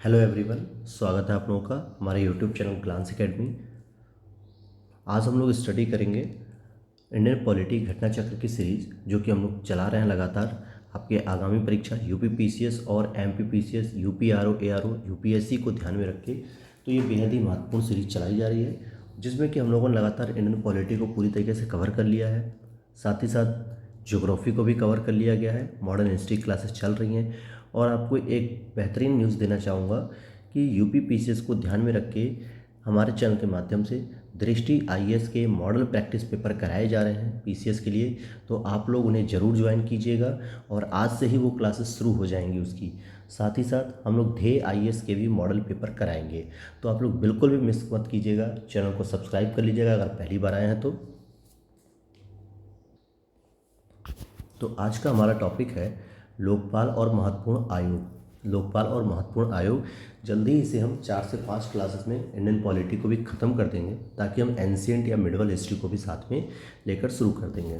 Hello everyone, स्वागत है आप लोगों का हमारे यूट्यूब चैनल ग्लांस एकेडमी। आज हम लोग स्टडी करेंगे इंडियन पॉलिटी घटना चक्र की सीरीज, जो कि हम लोग चला रहे हैं लगातार आपके आगामी परीक्षा यूपी पीसीएस और MP PCS, UP RO ARO, UPSC को ध्यान में रख के। तो ये बेहद ही महत्वपूर्ण सीरीज चलाई जा रही है, जिसमें कि हम लोगों ने लगातार इंडियन पॉलिटी को पूरी तरीके से कवर कर लिया है। साथ ही साथ ज्योग्राफी को भी कवर कर लिया गया है। मॉडर्न हिस्ट्री क्लासेस चल रही हैं। और आपको एक बेहतरीन न्यूज़ देना चाहूँगा कि यूपी पीसीएस को ध्यान में रख के हमारे चैनल के माध्यम से दृष्टि आईएएस के मॉडल प्रैक्टिस पेपर कराए जा रहे हैं पीसीएस के लिए। तो आप लोग उन्हें ज़रूर ज्वाइन कीजिएगा और आज से ही वो क्लासेस शुरू हो जाएंगी उसकी। साथ ही साथ हम लोग ध्येय आईएएस के भी मॉडल पेपर कराएंगे, तो आप लोग बिल्कुल भी मिस मत कीजिएगा। चैनल को सब्सक्राइब कर लीजिएगा अगर पहली बार आए हैं तो आज का हमारा टॉपिक है लोकपाल और महत्वपूर्ण आयोग। लोकपाल और महत्वपूर्ण आयोग, जल्दी ही इसे हम 4 से 5 क्लासेस में इंडियन पॉलिटी को भी ख़त्म कर देंगे, ताकि हम एंशियंट या मिडवल हिस्ट्री को भी साथ में लेकर शुरू कर देंगे।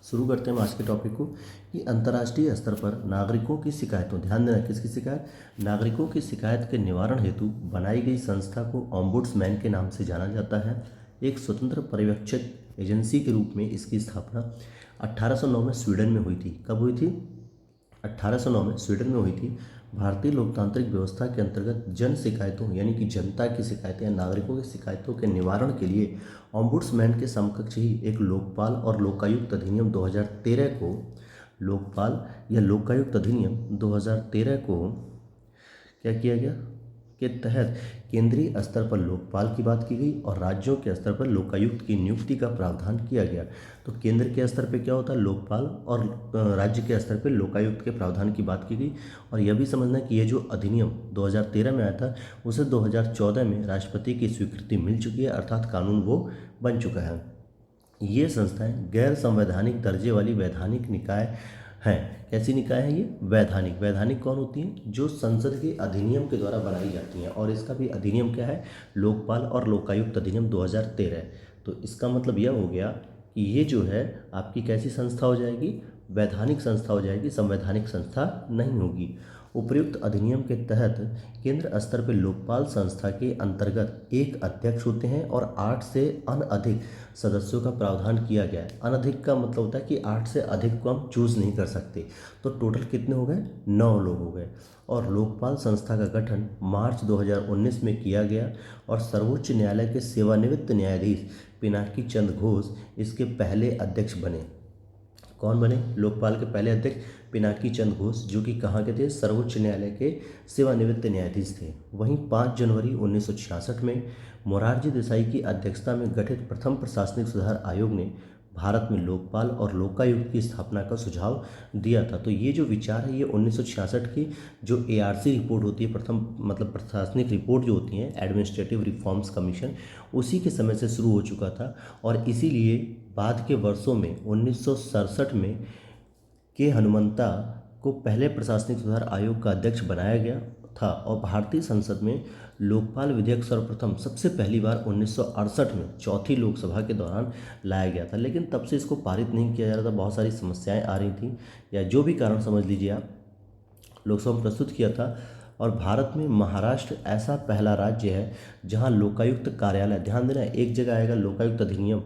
शुरू करते हैं हम आज के टॉपिक को कि अंतर्राष्ट्रीय स्तर पर नागरिकों की शिकायतों, ध्यान देना किसकी शिकायत, नागरिकों की शिकायत के निवारण हेतु बनाई गई संस्था को ओम्बुड्समैन के नाम से जाना जाता है। एक स्वतंत्र पर्यवेक्षक एजेंसी के रूप में इसकी स्थापना 1809 में स्वीडन में हुई थी। कब हुई थी? 1809 में स्वीडन में हुई थी। भारतीय लोकतांत्रिक व्यवस्था के अंतर्गत जन शिकायतों यानी कि जनता की शिकायतें या नागरिकों की शिकायतों के निवारण के लिए ओम्बुड्समैन के समकक्ष ही एक लोकपाल और लोकायुक्त अधिनियम 2013 को, लोकपाल या लोकायुक्त अधिनियम 2013 को क्या किया गया के तहत केंद्रीय स्तर पर लोकपाल की बात की गई और राज्यों के स्तर पर लोकायुक्त की नियुक्ति का प्रावधान किया गया। तो केंद्र के स्तर पर क्या होता है? लोकपाल, और राज्य के स्तर पर लोकायुक्त के प्रावधान की बात की गई। और यह भी समझना कि ये जो अधिनियम 2013 में आया था, उसे 2014 में राष्ट्रपति की स्वीकृति मिल चुकी है, अर्थात कानून वो बन चुका है। ये संस्थाएं गैर संवैधानिक दर्जे वाली वैधानिक निकाय हैं। कैसी निकाय है ये? वैधानिक। वैधानिक कौन होती हैं? जो संसद के अधिनियम के द्वारा बनाई जाती हैं। और इसका भी अधिनियम क्या है? लोकपाल और लोकायुक्त अधिनियम 2013। तो इसका मतलब यह हो गया कि ये जो है आपकी कैसी संस्था हो जाएगी? वैधानिक संस्था हो जाएगी, संवैधानिक संस्था नहीं होगी। उपर्युक्त अधिनियम के तहत केंद्र स्तर पर लोकपाल संस्था के अंतर्गत एक अध्यक्ष होते हैं और 8 से अनअधिक सदस्यों का प्रावधान किया गया है। अनधिक का मतलब होता है कि 8 से अधिक को हम चूज़ नहीं कर सकते। तो टोटल कितने हो गए? 9 लोग हो गए। और लोकपाल संस्था का गठन मार्च 2019 में किया गया और सर्वोच्च न्यायालय के सेवानिवृत्त न्यायाधीश पिनाकी चंद्र घोष इसके पहले अध्यक्ष बने। कौन बने लोकपाल के पहले अध्यक्ष? पिनाकी चंद्र घोष, जो कि कहाँ के थे? सर्वोच्च न्यायालय के सेवानिवृत्त न्यायाधीश थे। वहीं 5 जनवरी 1966 में मोरारजी देसाई की अध्यक्षता में गठित प्रथम प्रशासनिक सुधार आयोग ने भारत में लोकपाल और लोकायुक्त की स्थापना का सुझाव दिया था। तो ये जो विचार है, ये 1966 की जो एआरसी रिपोर्ट होती है, प्रथम मतलब प्रशासनिक रिपोर्ट जो होती है, एडमिनिस्ट्रेटिव रिफॉर्म्स कमीशन, उसी के समय से शुरू हो चुका था। और इसीलिए बाद के वर्षों में 1967 में के हनुमंता को पहले प्रशासनिक सुधार आयोग का अध्यक्ष बनाया गया था। और भारतीय संसद में लोकपाल विधेयक सर्वप्रथम सबसे पहली बार 1968 में चौथी लोकसभा के दौरान लाया गया था, लेकिन तब से इसको पारित नहीं किया जा रहा था। बहुत सारी समस्याएं आ रही थी, या जो भी कारण समझ लीजिए आप, लोकसभा में प्रस्तुत किया था। और भारत में महाराष्ट्र ऐसा पहला राज्य है जहां लोकायुक्त कार्यालय, ध्यान देना एक जगह आएगा लोकायुक्त अधिनियम,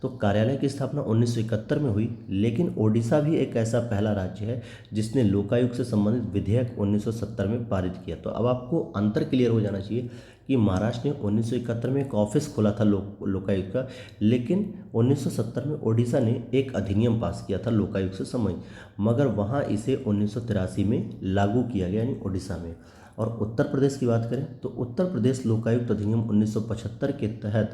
तो कार्यालय की स्थापना 1971 में हुई। लेकिन ओडिशा भी एक ऐसा पहला राज्य है जिसने लोकायुक्त से संबंधित विधेयक 1970 में पारित किया। तो अब आपको अंतर क्लियर हो जाना चाहिए कि महाराष्ट्र ने 1971 में एक ऑफिस खोला था लोकायुक्त का, लेकिन 1970 में ओडिशा ने एक अधिनियम पास किया था लोकायुक्त से संबंधित, मगर वहाँ इसे 1983 में लागू किया गया, यानी ओडिशा में। और उत्तर प्रदेश की बात करें तो उत्तर प्रदेश लोकायुक्त अधिनियम 1975 के तहत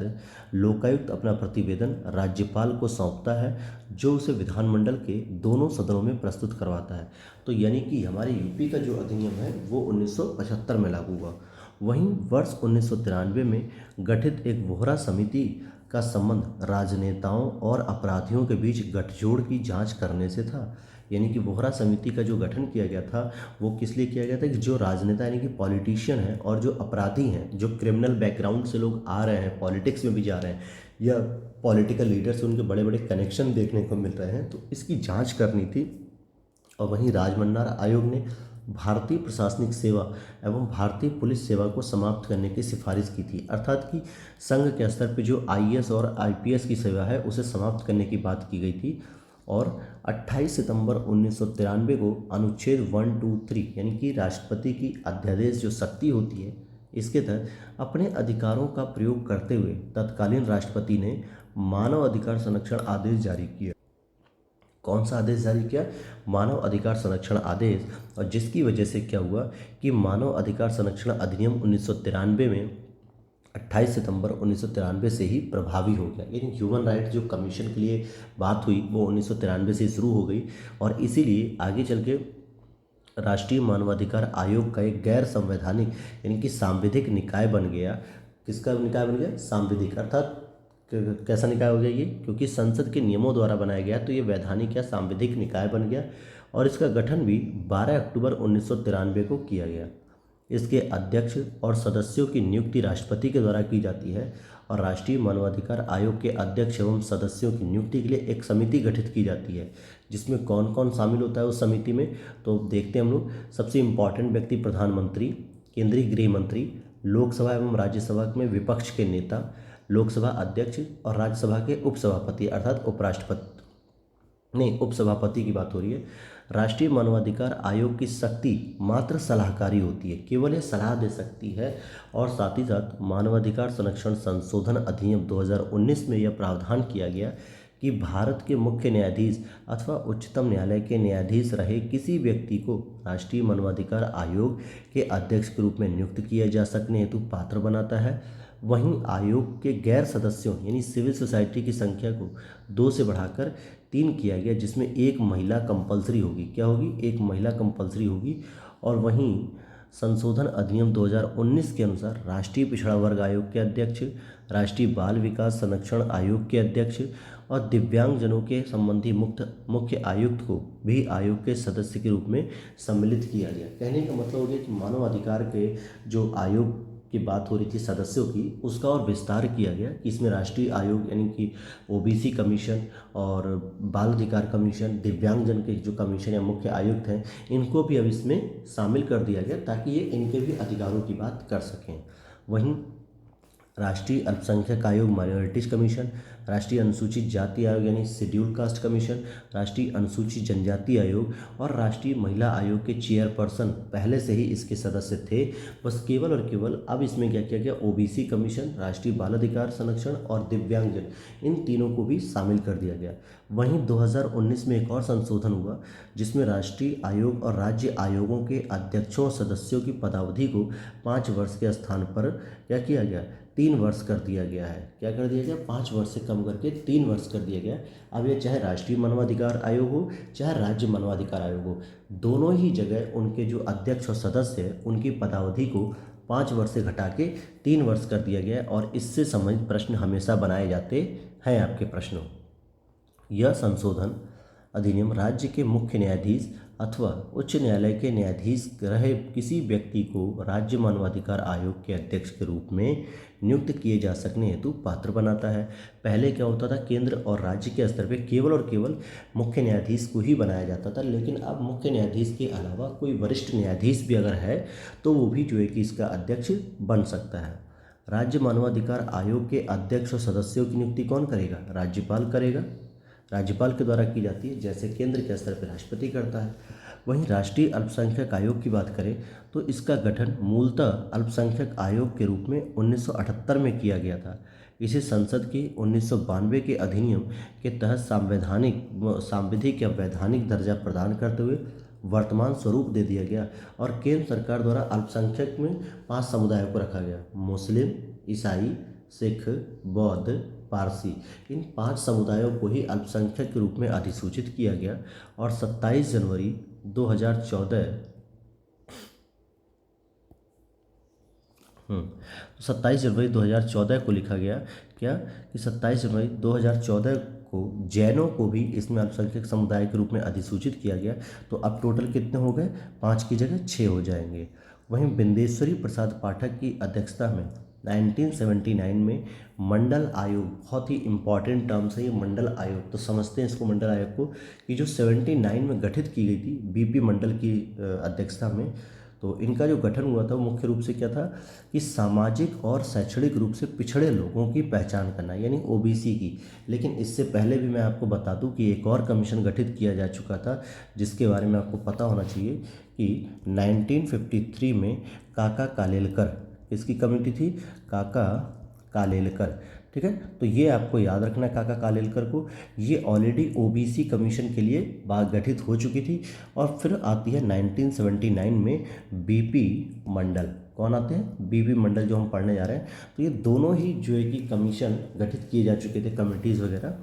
लोकायुक्त अपना प्रतिवेदन राज्यपाल को सौंपता है, जो उसे विधानमंडल के दोनों सदनों में प्रस्तुत करवाता है। तो यानी कि हमारे यूपी का जो अधिनियम है वो 1975 में लागू हुआ। वहीं वर्ष 1993 में गठित एक वोहरा समिति का संबंध राजनेताओं और अपराधियों के बीच गठजोड़ की जांच करने से था। यानी कि वोहरा समिति का जो गठन किया गया था वो किस लिए किया गया था कि जो राजनेता यानी कि पॉलिटिशियन हैं और जो अपराधी हैं, जो क्रिमिनल बैकग्राउंड से लोग आ रहे हैं, पॉलिटिक्स में भी जा रहे हैं, या पॉलिटिकल लीडर से उनके बड़े बड़े कनेक्शन देखने को मिल रहे हैं, तो इसकी जांच करनी थी। और वहीं राजमन्नार आयोग ने भारतीय प्रशासनिक सेवा एवं भारतीय पुलिस सेवा को समाप्त करने की सिफारिश की थी। अर्थात कि संघ के स्तर पर जो आईएएस और आईपीएस की सेवा है उसे समाप्त करने की बात की गई थी। और 28 सितंबर 1993 को अनुच्छेद 123 यानी कि राष्ट्रपति की अध्यादेश जो शक्ति होती है, इसके तहत अपने अधिकारों का प्रयोग करते हुए तत्कालीन राष्ट्रपति ने मानव अधिकार संरक्षण आदेश जारी किया। कौन सा आदेश जारी किया? मानव अधिकार संरक्षण आदेश। और जिसकी वजह से क्या हुआ कि मानव अधिकार संरक्षण अधिनियम 1993 में 28 सितंबर 1993 से ही प्रभावी हो गया। यानी ह्यूमन राइट जो कमीशन के लिए बात हुई वो 1993 से शुरू हो गई, और इसीलिए आगे चल के राष्ट्रीय मानवाधिकार आयोग का एक गैर संवैधानिक यानी कि सांविधिक निकाय बन गया। किसका निकाय बन गया? सांविधिक। अर्थात कैसा निकाय हो गया ये? क्योंकि संसद के नियमों द्वारा बनाया गया तो ये वैधानिक या सांविधिक निकाय बन गया, और इसका गठन भी 12 अक्टूबर 1993 को किया गया। इसके अध्यक्ष और सदस्यों की नियुक्ति राष्ट्रपति के द्वारा की जाती है, और राष्ट्रीय मानवाधिकार आयोग के अध्यक्ष एवं सदस्यों की नियुक्ति के लिए एक समिति गठित की जाती है, जिसमें कौन कौन शामिल होता है उस समिति में, तो देखते हैं हम लोग। सबसे इम्पॉर्टेंट व्यक्ति प्रधानमंत्री, केंद्रीय गृह मंत्री, लोकसभा एवं राज्यसभा में विपक्ष के नेता, लोकसभा अध्यक्ष और राज्यसभा के उपसभापति अर्थात उपराष्ट्रपति, नहीं उपसभापति की बात हो रही है। राष्ट्रीय मानवाधिकार आयोग की शक्ति मात्र सलाहकारी होती है, केवल ये सलाह दे सकती है। और साथ ही साथ मानवाधिकार संरक्षण संशोधन अधिनियम 2019 में यह प्रावधान किया गया कि भारत के मुख्य न्यायाधीश अथवा उच्चतम न्यायालय के न्यायाधीश रहे किसी व्यक्ति को राष्ट्रीय मानवाधिकार आयोग के अध्यक्ष के रूप में नियुक्त किया जा सकने हेतु पात्र बनाता है। वहीं आयोग के गैर सदस्यों यानी सिविल सोसाइटी की संख्या को 2 से बढ़ाकर 3 किया गया, जिसमें एक महिला कंपलसरी होगी। क्या होगी? एक महिला कंपलसरी होगी। और वहीं संशोधन अधिनियम 2019 के अनुसार राष्ट्रीय पिछड़ा वर्ग आयोग के अध्यक्ष, राष्ट्रीय बाल विकास संरक्षण आयोग के अध्यक्ष और दिव्यांगजनों के संबंधी मुख्य आयुक्त को भी आयोग के सदस्य के रूप में सम्मिलित किया गया। कहने का मतलब हो गया कि मानव अधिकार के जो आयोग की बात हो रही थी सदस्यों की, उसका और विस्तार किया गया कि इसमें राष्ट्रीय आयोग यानी कि ओबीसी कमीशन और बाल अधिकार कमीशन, दिव्यांगजन के जो कमीशन या मुख्य आयुक्त हैं, इनको भी अब इसमें शामिल कर दिया गया ताकि ये इनके भी अधिकारों की बात कर सकें। वहीं राष्ट्रीय अल्पसंख्यक आयोग माइनॉरिटीज कमीशन, राष्ट्रीय अनुसूचित जाति आयोग यानी शेड्यूल कास्ट कमीशन, राष्ट्रीय अनुसूचित जनजाति आयोग और राष्ट्रीय महिला आयोग के चेयरपर्सन पहले से ही इसके सदस्य थे। बस केवल और केवल अब इसमें क्या किया गया? ओबीसी कमीशन, राष्ट्रीय बाल अधिकार संरक्षण और दिव्यांगजन, इन तीनों को भी शामिल कर दिया गया। वहीं 2019 में एक और संशोधन हुआ जिसमें राष्ट्रीय आयोग और राज्य आयोगों के अध्यक्षों और सदस्यों की पदावधि को 5 वर्ष के स्थान पर क्या किया गया? 3 वर्ष कर दिया गया है। क्या कर दिया गया? 5 वर्ष से कम करके 3 वर्ष कर दिया गया। अब ये चाहे राष्ट्रीय मानवाधिकार आयोग हो चाहे राज्य मानवाधिकार आयोग हो, दोनों ही जगह उनके जो अध्यक्ष और सदस्य हैं उनकी पदावधि को 5 वर्ष से घटा के 3 वर्ष कर दिया गया। और इससे संबंधित प्रश्न हमेशा बनाए जाते हैं आपके प्रश्नों। यह संशोधन अधिनियम राज्य के मुख्य न्यायाधीश अथवा उच्च न्यायालय के न्यायाधीश रहे किसी व्यक्ति को राज्य मानवाधिकार आयोग के अध्यक्ष के रूप में नियुक्त किए जा सकने हेतु पात्र बनाता है। पहले क्या होता था? केंद्र और राज्य के स्तर पर केवल और केवल मुख्य न्यायाधीश को ही बनाया जाता था, लेकिन अब मुख्य न्यायाधीश के अलावा कोई वरिष्ठ न्यायाधीश भी अगर है तो वो भी जो है कि इसका अध्यक्ष बन सकता है। राज्य मानवाधिकार आयोग के अध्यक्ष और सदस्यों की नियुक्ति कौन करेगा? राज्यपाल करेगा। राज्यपाल के द्वारा की जाती है, जैसे केंद्र के स्तर पर राष्ट्रपति करता है। वहीं राष्ट्रीय अल्पसंख्यक आयोग की बात करें तो इसका गठन मूलतः अल्पसंख्यक आयोग के रूप में 1978 में किया गया था। इसे संसद के 1992 के अधिनियम के तहत सांविधिक या वैधानिक दर्जा प्रदान करते हुए वर्तमान स्वरूप दे दिया गया। और केंद्र सरकार द्वारा अल्पसंख्यक में 5 समुदायों को रखा गया: मुस्लिम, ईसाई, सिख, बौद्ध, पारसी। इन 5 समुदायों को ही अल्पसंख्यक के रूप में अधिसूचित किया गया। और 27 जनवरी 2014 27 जनवरी 2014 को लिखा गया क्या कि 27 जनवरी 2014 को जैनों को भी इसमें अल्पसंख्यक समुदाय के रूप में अधिसूचित किया गया। तो अब टोटल कितने हो गए? 5 की जगह 6 हो जाएंगे। वहीं बिंदेश्वरी प्रसाद पाठक की अध्यक्षता में 1979 में मंडल आयोग, बहुत ही इम्पॉर्टेंट टर्म्स है ये मंडल आयोग, तो समझते हैं इसको मंडल आयोग को, कि जो 79 में गठित की गई थी बीपी मंडल की अध्यक्षता में। तो इनका जो गठन हुआ था वो मुख्य रूप से क्या था कि सामाजिक और शैक्षणिक रूप से पिछड़े लोगों की पहचान करना, यानी ओबीसी की। लेकिन इससे पहले भी मैं आपको बता दूं कि एक और कमीशन गठित किया जा चुका था, जिसके बारे में आपको पता होना चाहिए कि 1953 में काका कालेलकर, इसकी कमेटी थी काका कालेलकर, ठीक है। तो ये आपको याद रखना है काका कालेलकर को। ये ऑलरेडी ओबीसी कमीशन के लिए बात गठित हो चुकी थी। और फिर आती है 1979 में बीपी मंडल। कौन आते हैं? बीपी मंडल, जो हम पढ़ने जा रहे हैं। तो ये दोनों ही जो है कि कमीशन गठित किए जा चुके थे, कमिटीज़ वगैरह।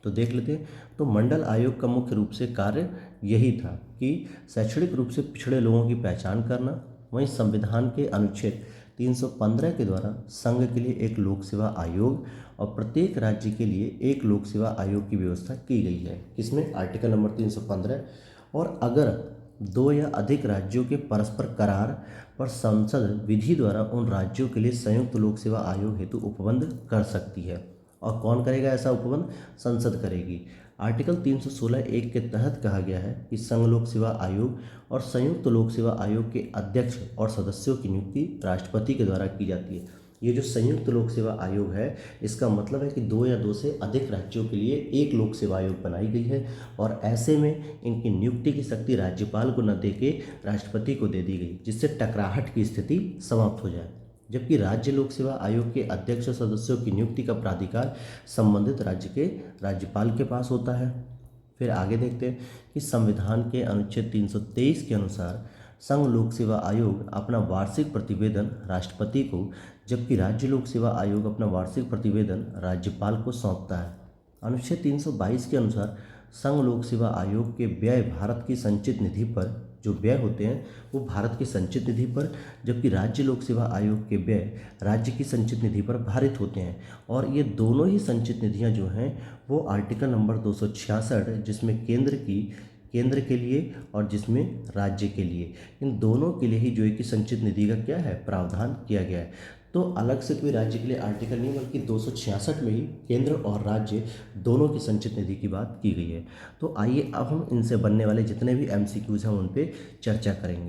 तो देख लेते हैं। तो मंडल आयोग का मुख्य रूप से कार्य यही था कि शैक्षणिक रूप से पिछड़े लोगों की पहचान करना। वहीं संविधान के अनुच्छेद 315 के द्वारा संघ के लिए एक लोक सेवा आयोग और प्रत्येक राज्य के लिए एक लोक सेवा आयोग की व्यवस्था की गई है। किसमें? Article number 315। और अगर दो या अधिक राज्यों के परस्पर करार पर संसद विधि द्वारा उन राज्यों के लिए संयुक्त लोक सेवा आयोग हेतु उपबंध कर सकती है। और कौन करेगा ऐसा उपबंध? संसद करेगी। आर्टिकल 316(1) के तहत कहा गया है कि संघ लोक सेवा आयोग और संयुक्त लोक सेवा आयोग के अध्यक्ष और सदस्यों की नियुक्ति राष्ट्रपति के द्वारा की जाती है। ये जो संयुक्त लोक सेवा आयोग है, इसका मतलब है कि दो या दो से अधिक राज्यों के लिए एक लोक सेवा आयोग बनाई गई है, और ऐसे में इनकी नियुक्ति की शक्ति राज्यपाल को न देके राष्ट्रपति को दे दी गई, जिससे टकराहट की स्थिति समाप्त हो जाए। जबकि राज्य लोक सेवा आयोग के अध्यक्ष सदस्यों की नियुक्ति का प्राधिकार संबंधित राज्य के राज्यपाल के पास होता है। फिर आगे देखते हैं कि संविधान के अनुच्छेद 323 के अनुसार संघ लोक सेवा आयोग अपना वार्षिक प्रतिवेदन राष्ट्रपति को, जबकि राज्य लोक सेवा आयोग अपना वार्षिक प्रतिवेदन राज्यपाल को सौंपता है। अनुच्छेद 322 के अनुसार संघ लोक सेवा आयोग के व्यय भारत की संचित निधि पर, जो व्यय होते हैं वो भारत की संचित निधि पर, जबकि राज्य लोक सेवा आयोग के व्यय राज्य की संचित निधि पर भारित होते हैं। और ये दोनों ही संचित निधियां जो हैं वो आर्टिकल नंबर 266, जिसमें केंद्र के लिए और जिसमें राज्य के लिए, इन दोनों के लिए ही जो है कि संचित निधि का क्या है? प्रावधान किया गया है। तो अलग से कोई राज्य के लिए आर्टिकल नहीं, बल्कि 266 में ही केंद्र और राज्य दोनों की संचित निधि की बात की गई है। तो आइए अब हम इनसे बनने वाले जितने भी एमसीक्यूज हैं उन पे चर्चा करेंगे।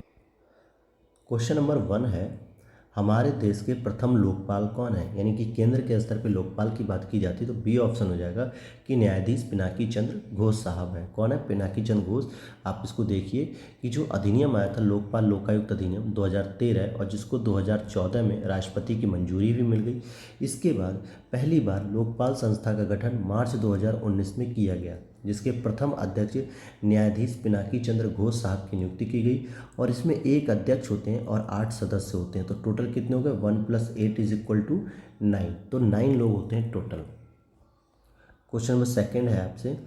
क्वेश्चन नंबर 1 है, हमारे देश के प्रथम लोकपाल कौन है? यानी कि केंद्र के स्तर पे लोकपाल की बात की जाती है तो बी ऑप्शन हो जाएगा कि न्यायाधीश पिनाकी चंद्र घोष साहब हैं। कौन है? पिनाकी चंद्र घोष। आप इसको देखिए कि जो अधिनियम आया था लोकपाल लोकायुक्त अधिनियम 2013, और जिसको 2014 में राष्ट्रपति की मंजूरी भी मिल गई। इसके बाद पहली बार लोकपाल संस्था का गठन मार्च 2019 में किया गया, जिसके प्रथम अध्यक्ष न्यायाधीश पिनाकी चंद्र घोष साहब की नियुक्ति की गई। और इसमें एक अध्यक्ष होते हैं और 8 सदस्य होते हैं। तो टोटल कितने हो गए? 1 + 8 = 9। तो 9 लोग होते हैं टोटल। क्वेश्चन नंबर 2 है आपसे,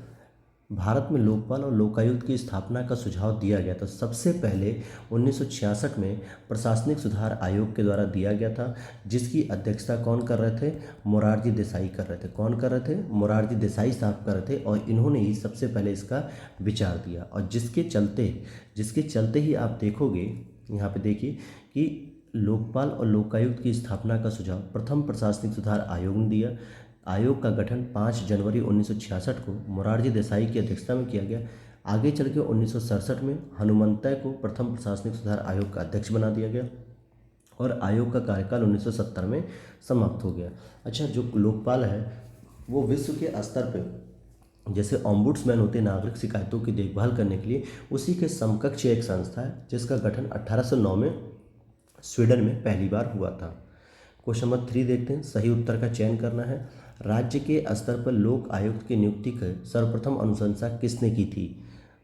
भारत में लोकपाल और लोकायुक्त की स्थापना का सुझाव दिया गया था। सबसे पहले 1966 में प्रशासनिक सुधार आयोग के द्वारा दिया गया था, जिसकी अध्यक्षता कौन कर रहे थे? मोरारजी देसाई कर रहे थे। कौन कर रहे थे? मोरारजी देसाई साहब कर रहे थे, और इन्होंने ही सबसे पहले इसका विचार दिया। और जिसके चलते ही आप देखोगे, यहाँ पे देखिए कि लोकपाल और लोकायुक्त की स्थापना का सुझाव प्रथम प्रशासनिक सुधार आयोग ने दिया। आयोग का गठन 5 जनवरी 1966 को मोरारजी देसाई की अध्यक्षता में किया गया। आगे चल के 1967 में हनुमंतय को प्रथम प्रशासनिक सुधार आयोग का अध्यक्ष बना दिया गया, और आयोग का कार्यकाल 1970 में समाप्त हो गया। अच्छा, जो लोकपाल है वो विश्व के स्तर पे जैसे ऑम्बुड्समैन होते हैं नागरिक शिकायतों की देखभाल करने के लिए, उसी के समकक्ष एक संस्था है, जिसका गठन 1809 में स्वीडन में पहली बार हुआ था। क्वेश्चन नंबर 3 देखते हैं, सही उत्तर का चयन करना है। राज्य के स्तर पर लोक आयुक्त की नियुक्ति की सर्वप्रथम अनुशंसा किसने की थी?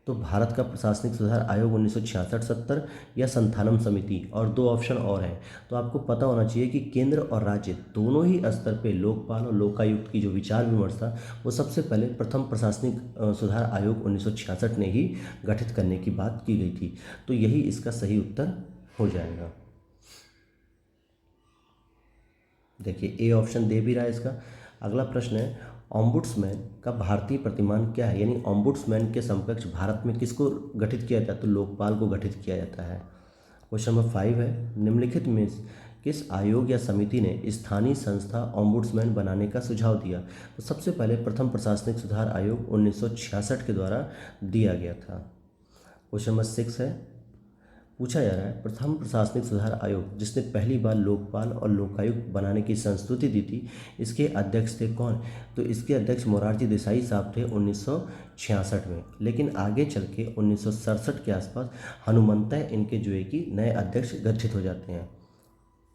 तो भारत का प्रशासनिक सुधार आयोग 1966-70 या संथानम समिति, और 2 ऑप्शन और हैं। तो आपको पता होना चाहिए कि केंद्र और राज्य दोनों ही स्तर पे लोकपाल और लोकायुक्त की जो विचार विमर्श था वो सबसे पहले प्रथम प्रशासनिक सुधार आयोग 1966 ने ही गठित करने की बात की गई थी। तो यही इसका सही उत्तर हो जाएगा। देखिए ए ऑप्शन दे भी रहा है इसका। अगला प्रश्न है, ऑम्बुड्समैन का भारतीय प्रतिमान क्या है? यानी ऑम्बुड्समैन के समकक्ष भारत में किसको गठित किया जाता है? तो लोकपाल को गठित किया जाता है। क्वेश्चन नंबर 5 है, निम्नलिखित में किस आयोग या समिति ने स्थानीय संस्था ओम्बुड्समैन बनाने का सुझाव दिया? तो सबसे पहले प्रथम प्रशासनिक सुधार आयोग 1966 के द्वारा दिया गया था। क्वेश्चन नंबर 6 है, पूछा जा रहा है प्रथम प्रशासनिक सुधार आयोग जिसने पहली बार लोकपाल और लोकायुक्त बनाने की संस्तुति दी थी, इसके अध्यक्ष थे कौन? तो इसके अध्यक्ष मोरारजी देसाई साहब थे 1966 में, लेकिन आगे चल के 1967 के आसपास हनुमंतः इनके जो है कि नए अध्यक्ष गठित हो जाते हैं।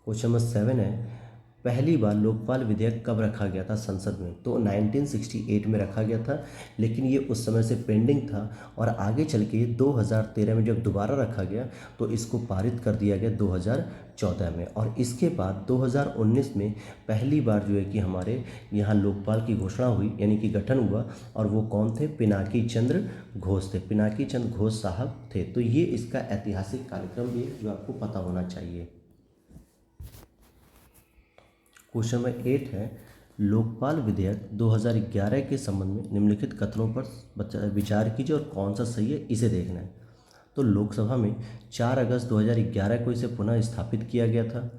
क्वेश्चन नंबर 7 है, पहली बार लोकपाल विधेयक कब रखा गया था संसद में? तो 1968 में रखा गया था, लेकिन ये उस समय से पेंडिंग था और आगे चल के 2013 में जब दोबारा रखा गया तो इसको पारित कर दिया गया 2014 में। और इसके बाद 2019 में पहली बार जो है कि हमारे यहाँ लोकपाल की घोषणा हुई, यानी कि गठन हुआ, और वो कौन थे? पिनाकी चंद्र घोष थे। पिनाकी चंद्र घोष साहब थे। तो ये इसका ऐतिहासिक कार्यक्रम भी है जो आपको पता होना चाहिए। क्वेश्चन नंबर 8 है, लोकपाल विधेयक 2011 के संबंध में निम्नलिखित कथनों पर विचार कीजिए और कौन सा सही है इसे देखना है। तो लोकसभा में 4 अगस्त 2011 को इसे पुनः स्थापित किया गया था।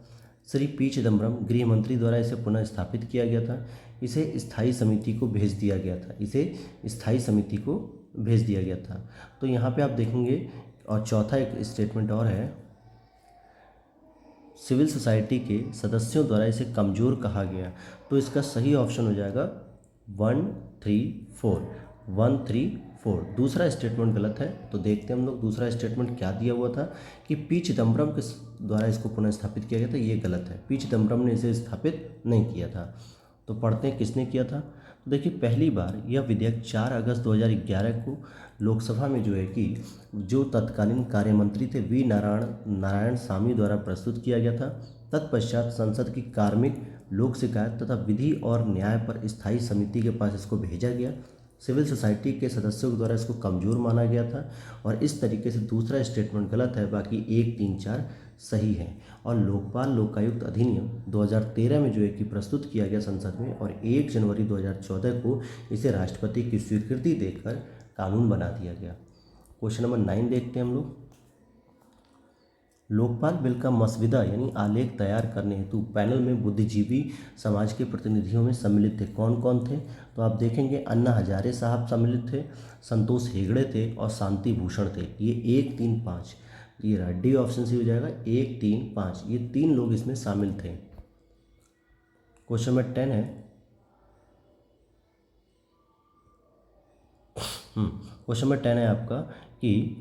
श्री पी चिदम्बरम गृह मंत्री द्वारा इसे पुनः स्थापित किया गया था। इसे स्थायी समिति को भेज दिया गया था। तो यहाँ पे आप देखेंगे, और चौथा एक स्टेटमेंट और है, सिविल सोसाइटी के सदस्यों द्वारा इसे कमज़ोर कहा गया। तो इसका सही ऑप्शन हो जाएगा 134। दूसरा स्टेटमेंट गलत है। तो देखते हैं हम लोग दूसरा स्टेटमेंट क्या दिया हुआ था कि पी चिदम्बरम के द्वारा इसको पुनः स्थापित किया गया था। ये गलत है, पी चिदम्बरम ने इसे स्थापित नहीं किया था। तो पढ़ते हैं किसने किया था। तो देखिए, पहली बार यह विधेयक 4 अगस्त 2011 को लोकसभा में जो है कि जो तत्कालीन कार्य मंत्री थे वी नारायण सामी द्वारा प्रस्तुत किया गया था। तत्पश्चात संसद की कार्मिक, लोक शिकायत तथा विधि और न्याय पर स्थायी समिति के पास इसको भेजा गया। सिविल सोसाइटी के सदस्यों द्वारा इसको कमज़ोर माना गया था और इस तरीके से दूसरा स्टेटमेंट गलत है, बाकी 1, 3, 4 सही है। और लोकपाल लोकायुक्त अधिनियम 2013 में जो है कि प्रस्तुत किया गया संसद में और 1 जनवरी 2014 को इसे राष्ट्रपति की स्वीकृति देकर कानून बना दिया गया। क्वेश्चन नंबर 9 देखते हैं हम लोग। लोकपाल बिल का मसविदा यानी आलेख तैयार करने हेतु पैनल में बुद्धिजीवी समाज के प्रतिनिधियों में सम्मिलित थे। कौन कौन थे? तो आप देखेंगे अन्ना हजारे साहब सम्मिलित थे, संतोष हेगड़े थे और शांति भूषण थे। ये 1, 3, 5 ये रहा, डी ऑप्शन से हो जाएगा 1, 3, 5। ये 3 लोग इसमें शामिल थे। क्वेश्चन नंबर 10 है, क्वेश्चन नंबर 10 है आपका कि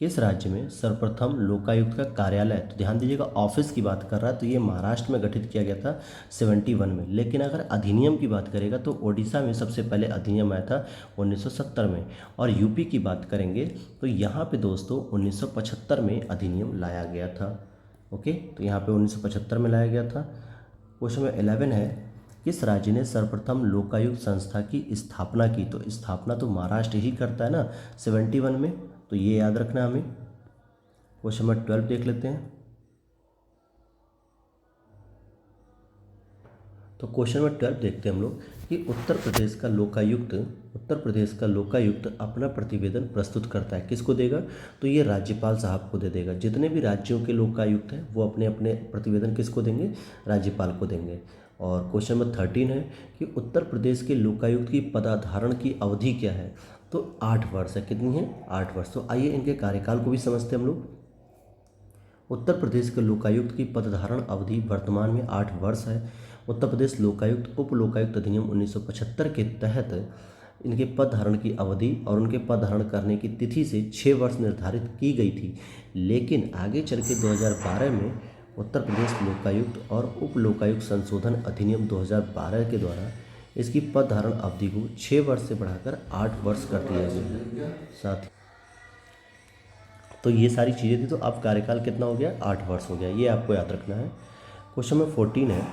किस राज्य में सर्वप्रथम लोकायुक्त का कार्यालय? तो ध्यान दीजिएगा, ऑफिस की बात कर रहा है तो ये महाराष्ट्र में गठित किया गया था 71 में। लेकिन अगर अधिनियम की बात करेगा तो ओडिशा में सबसे पहले अधिनियम आया था 1970 में। और यूपी की बात करेंगे तो यहाँ पे दोस्तों 1975 में अधिनियम लाया गया था। ओके, तो यहाँ पे 1975 में लाया गया था। क्वेश्चन नंबर 11 है, किस राज्य ने सर्वप्रथम लोकायुक्त संस्था की स्थापना की? तो स्थापना तो महाराष्ट्र ही करता है ना 71 में, तो ये याद रखना हमें। क्वेश्चन नंबर 12 देख लेते हैं। तो क्वेश्चन नंबर 12 देखते हैं हम लोग कि उत्तर प्रदेश का लोकायुक्त अपना प्रतिवेदन प्रस्तुत करता है। किसको देगा? तो ये राज्यपाल साहब को दे देगा। जितने भी राज्यों के लोकायुक्त हैं वो अपने अपने प्रतिवेदन किसको देंगे? राज्यपाल को देंगे। और क्वेश्चन नंबर 13 है कि उत्तर प्रदेश के लोकायुक्त की पदाधारण की अवधि क्या है? तो 8 वर्ष है। कितनी है? 8 वर्ष। तो आइए इनके कार्यकाल को भी समझते हैं हम लोग। उत्तर प्रदेश के लोकायुक्त की पदधारण अवधि वर्तमान में 8 वर्ष है। उत्तर प्रदेश लोकायुक्त उप लोकायुक्त अधिनियम 1975 के तहत इनके पद धारण की अवधि और उनके पद धारण करने की तिथि से 6 वर्ष निर्धारित की गई थी। लेकिन आगे चल के 2012 में उत्तर प्रदेश लोकायुक्त और उप लोकायुक्त संशोधन अधिनियम 2012 के द्वारा इसकी पद धारण अवधि को 6 वर्ष से बढ़ाकर 8 वर्ष कर दिया गया है। साथ ही तो ये सारी चीज़ें थी। तो अब कार्यकाल कितना हो गया? 8 वर्ष हो गया। ये आपको याद रखना है। क्वेश्चन नंबर 14 है,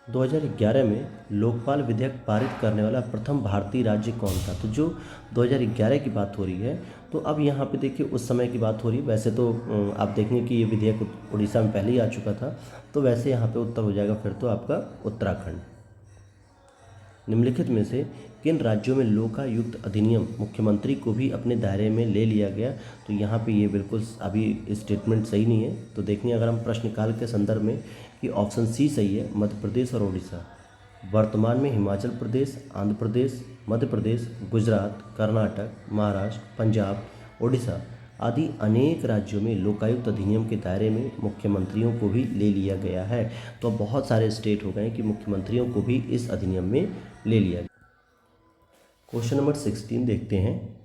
2011 में लोकपाल विधेयक पारित करने वाला प्रथम भारतीय राज्य कौन था? तो जो 2011 की बात हो रही है, तो अब यहाँ पे देखिए उस समय की बात हो रही है। वैसे तो आप देखेंगे कि ये विधेयक उड़ीसा में पहले ही आ चुका था, तो वैसे यहाँ पे उत्तर हो जाएगा फिर तो आपका उत्तराखंड। निम्नलिखित में से किन राज्यों में लोकायुक्त अधिनियम मुख्यमंत्री को भी अपने दायरे में ले लिया गया? तो यहाँ पे ये बिल्कुल अभी स्टेटमेंट सही नहीं है। तो देखिए अगर हम प्रश्नकाल के संदर्भ में कि ऑप्शन सी सही है, मध्य प्रदेश और उड़ीसा। वर्तमान में हिमाचल प्रदेश, आंध्र प्रदेश, मध्य प्रदेश, गुजरात, कर्नाटक, महाराष्ट्र, पंजाब, उड़ीसा आदि अनेक राज्यों में लोकायुक्त अधिनियम के दायरे में मुख्यमंत्रियों को भी ले लिया गया है। तो अब बहुत सारे स्टेट हो गए कि मुख्यमंत्रियों को भी इस अधिनियम में ले लिया गया। क्वेश्चन नंबर 16 देखते हैं।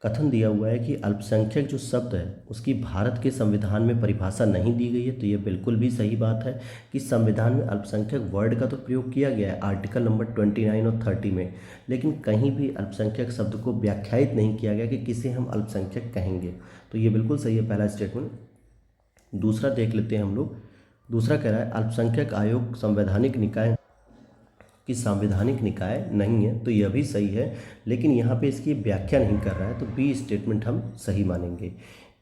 कथन दिया हुआ है कि अल्पसंख्यक जो शब्द है उसकी भारत के संविधान में परिभाषा नहीं दी गई है। तो ये बिल्कुल भी सही बात है कि संविधान में अल्पसंख्यक वर्ड का तो प्रयोग किया गया है आर्टिकल नंबर 29 और 30 में, लेकिन कहीं भी अल्पसंख्यक शब्द को व्याख्यायित नहीं किया गया कि किसे हम अल्पसंख्यक कहेंगे। तो ये बिल्कुल सही है पहला स्टेटमेंट। दूसरा देख लेते हैं हम लोग। दूसरा कह रहा है अल्पसंख्यक आयोग संवैधानिक निकाय नहीं है। तो यह भी सही है, लेकिन यहाँ पे इसकी व्याख्या नहीं कर रहा है। तो बी स्टेटमेंट हम सही मानेंगे।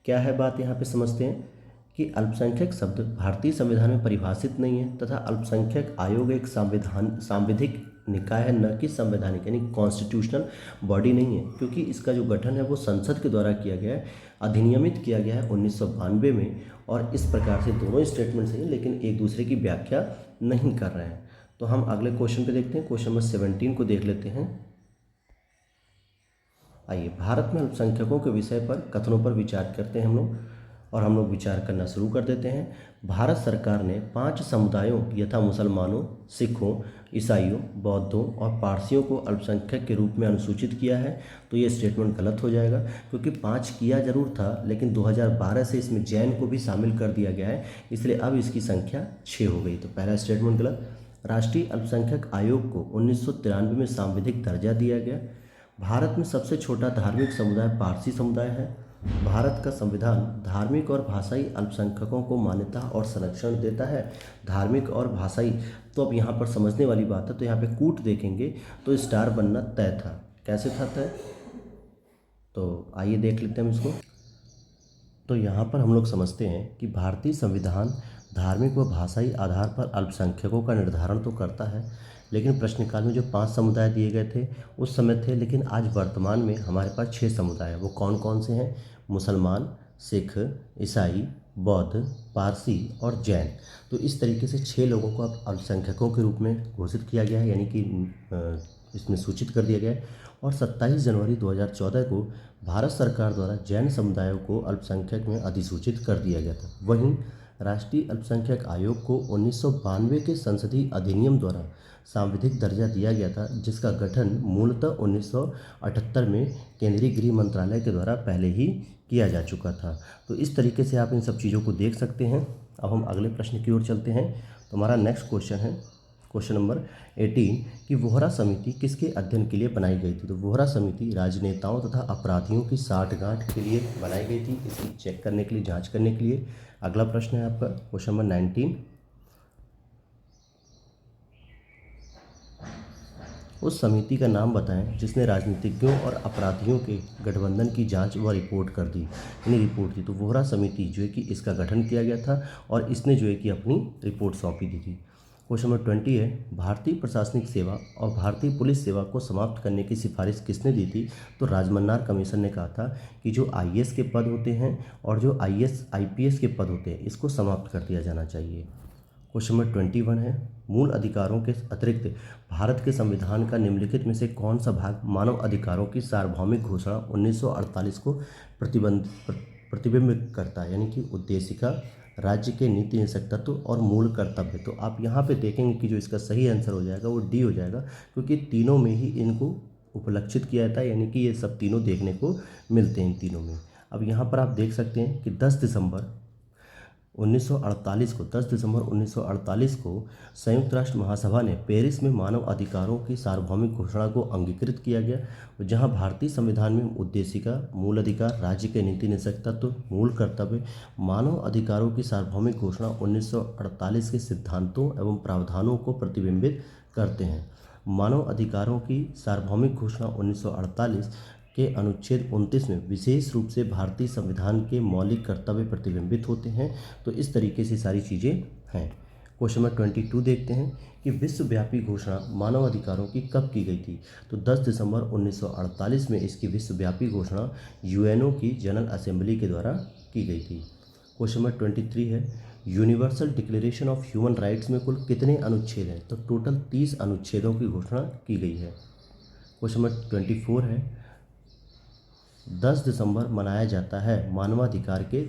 क्या है बात यहाँ पे समझते हैं कि अल्पसंख्यक शब्द भारतीय संविधान में परिभाषित नहीं है तथा अल्पसंख्यक आयोग एक सांविधिक निकाय है, न कि संवैधानिक यानी कॉन्स्टिट्यूशनल बॉडी नहीं है, क्योंकि इसका जो गठन है वो संसद के द्वारा किया गया है, अधिनियमित किया गया है 1992 में। और इस प्रकार से दोनों स्टेटमेंट सही है, लेकिन एक दूसरे की व्याख्या नहीं कर रहे हैं। तो हम अगले क्वेश्चन पे देखते हैं। क्वेश्चन नंबर 17 को देख लेते हैं। आइए, भारत में अल्पसंख्यकों के विषय पर कथनों पर विचार करते हैं हम लोग, और हम लोग विचार करना शुरू कर देते हैं। भारत सरकार ने 5 समुदायों यथा मुसलमानों, सिखों, ईसाइयों, बौद्धों और पारसियों को अल्पसंख्यक के रूप में अनुसूचित किया है। तो ये स्टेटमेंट गलत हो जाएगा, क्योंकि 5 किया जरूर था, लेकिन 2012 से इसमें जैन को भी शामिल कर दिया गया है, इसलिए अब इसकी संख्या 6 हो गई। तो पहला स्टेटमेंट गलत। राष्ट्रीय अल्पसंख्यक आयोग को 1993 में सांविधिक दर्जा दिया गया। भारत में सबसे छोटा धार्मिक समुदाय पारसी समुदाय है। भारत का संविधान धार्मिक और भाषाई अल्पसंख्यकों को मान्यता और संरक्षण देता है। धार्मिक और भाषाई, तो अब यहाँ पर समझने वाली बात है। तो यहाँ पे कूट देखेंगे तो स्टार बनना तय था। कैसे था तय? तो आइए देख लेते हैं हम इसको। तो यहाँ पर हम लोग समझते हैं कि भारतीय संविधान धार्मिक व भाषाई आधार पर अल्पसंख्यकों का निर्धारण तो करता है, लेकिन प्रश्नकाल में जो 5 समुदाय दिए गए थे उस समय थे, लेकिन आज वर्तमान में हमारे पास 6 समुदाय हैं। वो कौन कौन से हैं? मुसलमान, सिख, ईसाई, बौद्ध, पारसी और जैन। तो इस तरीके से 6 लोगों को अब अल्पसंख्यकों के रूप में घोषित किया गया है, यानी कि इसमें सूचित कर दिया गया है। और 27 जनवरी 2014 को भारत सरकार द्वारा जैन समुदायों को अल्पसंख्यक में अधिसूचित कर दिया गया था। वहीं राष्ट्रीय अल्पसंख्यक आयोग को 1992 के संसदीय अधिनियम द्वारा सांविधिक दर्जा दिया गया था, जिसका गठन मूलतः 1978 में केंद्रीय गृह मंत्रालय के द्वारा पहले ही किया जा चुका था। तो इस तरीके से आप इन सब चीज़ों को देख सकते हैं। अब हम अगले प्रश्न की ओर चलते हैं। तो हमारा नेक्स्ट क्वेश्चन है क्वेश्चन नंबर 18 कि वोहरा समिति किसके अध्ययन के लिए बनाई गई थी? तो वोहरा समिति राजनेताओं तथा अपराधियों की साठगांठ के लिए बनाई गई थी, इसकी चेक करने के लिए, जांच करने के लिए। अगला प्रश्न है आपका क्वेश्चन नंबर 19। उस समिति का नाम बताएं जिसने राजनीतिज्ञों और अपराधियों के गठबंधन की जांच व रिपोर्ट कर दी, यानी रिपोर्ट दी। तो वोहरा समिति जो है कि इसका गठन किया गया था और इसने जो है कि अपनी रिपोर्ट सौंपी दी थी। क्वेश्चन नंबर 20 है भारतीय प्रशासनिक सेवा और भारतीय पुलिस सेवा को समाप्त करने की सिफारिश किसने दी थी? तो राजमन्नार कमीशन ने कहा था कि जो आईएएस के पद होते हैं और जो आईपीएस के पद होते हैं इसको समाप्त कर दिया जाना चाहिए। क्वेश्चन नंबर 21 है मूल अधिकारों के अतिरिक्त भारत के संविधान का निम्नलिखित में से कौन सा भाग मानव अधिकारों की सार्वभौमिक घोषणा 1948 को प्रतिबिंबित करता है, यानी कि उद्देशिका, राज्य के नीति निषेध तत्व और मूल कर्तव्य। तो आप यहाँ पे देखेंगे कि जो इसका सही आंसर हो जाएगा वो डी हो जाएगा, क्योंकि तीनों में ही इनको उपलक्षित किया जाता है, यानी कि ये सब तीनों देखने को मिलते हैं इन तीनों में। अब यहाँ पर आप देख सकते हैं कि 10 दिसंबर 1948 को संयुक्त राष्ट्र महासभा ने पेरिस में मानव अधिकारों की सार्वभौमिक घोषणा को अंगीकृत किया गया, जहां भारतीय संविधान में उद्देशिका, मूल अधिकार, राज्य के नीति निषेध तत्व, मूल कर्तव्य, मानव अधिकारों की सार्वभौमिक घोषणा 1948 के सिद्धांतों एवं प्रावधानों को प्रतिबिंबित करते हैं। मानव अधिकारों की सार्वभौमिक घोषणा 1948 के अनुच्छेद 29 में विशेष रूप से भारतीय संविधान के मौलिक कर्तव्य प्रतिबिंबित होते हैं। तो इस तरीके से सारी चीज़ें हैं। क्वेश्चन नंबर 22 देखते हैं कि विश्वव्यापी घोषणा मानव अधिकारों की कब की गई थी। तो 10 दिसंबर 1948 में इसकी विश्वव्यापी घोषणा यूएनओ की जनरल असेंबली के द्वारा की गई थी। क्वेश्चन नंबर 23 है, universal declaration of human rights में कुल कितने अनुच्छेद हैं। तो टोटल 30 अनुच्छेदों की घोषणा की गई है। क्वेश्चन नंबर 24 है, 10 दिसंबर मनाया जाता है मानवाधिकार के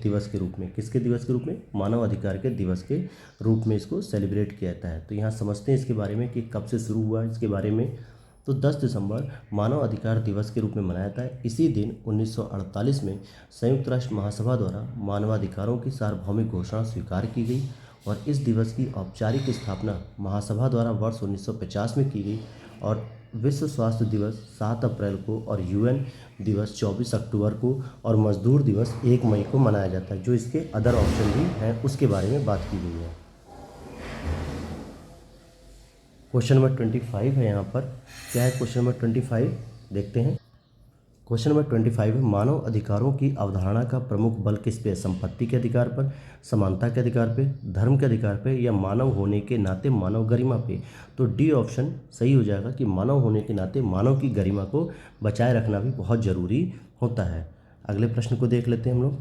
दिवस के रूप में। किसके दिवस के रूप में? मानवाधिकार के दिवस के रूप में इसको सेलिब्रेट किया जाता है। तो यहाँ समझते हैं इसके बारे में कि कब से शुरू हुआ इसके बारे में। तो 10 दिसंबर मानव अधिकार दिवस के रूप में मनाया जाता है। इसी दिन 1948 में संयुक्त राष्ट्र महासभा द्वारा मानवाधिकारों की सार्वभौमिक घोषणा स्वीकार की गई और इस दिवस की औपचारिक स्थापना महासभा द्वारा वर्ष 1950 में की गई और विश्व स्वास्थ्य दिवस 7 अप्रैल को और यूएन दिवस 24 अक्टूबर को और मजदूर दिवस 1 मई को मनाया जाता है। जो इसके अदर ऑप्शन भी हैं उसके बारे में बात की गई है। क्वेश्चन नंबर 25 है, यहाँ पर क्या है क्वेश्चन नंबर 25 देखते हैं। क्वेश्चन नंबर 25 है, मानव अधिकारों की अवधारणा का प्रमुख बल किस पे है। संपत्ति के अधिकार पर, समानता के अधिकार पे, धर्म के अधिकार पे या मानव होने के नाते मानव गरिमा पे। तो डी ऑप्शन सही हो जाएगा कि मानव होने के नाते मानव की गरिमा को बचाए रखना भी बहुत ज़रूरी होता है। अगले प्रश्न को देख लेते हैं हम लोग।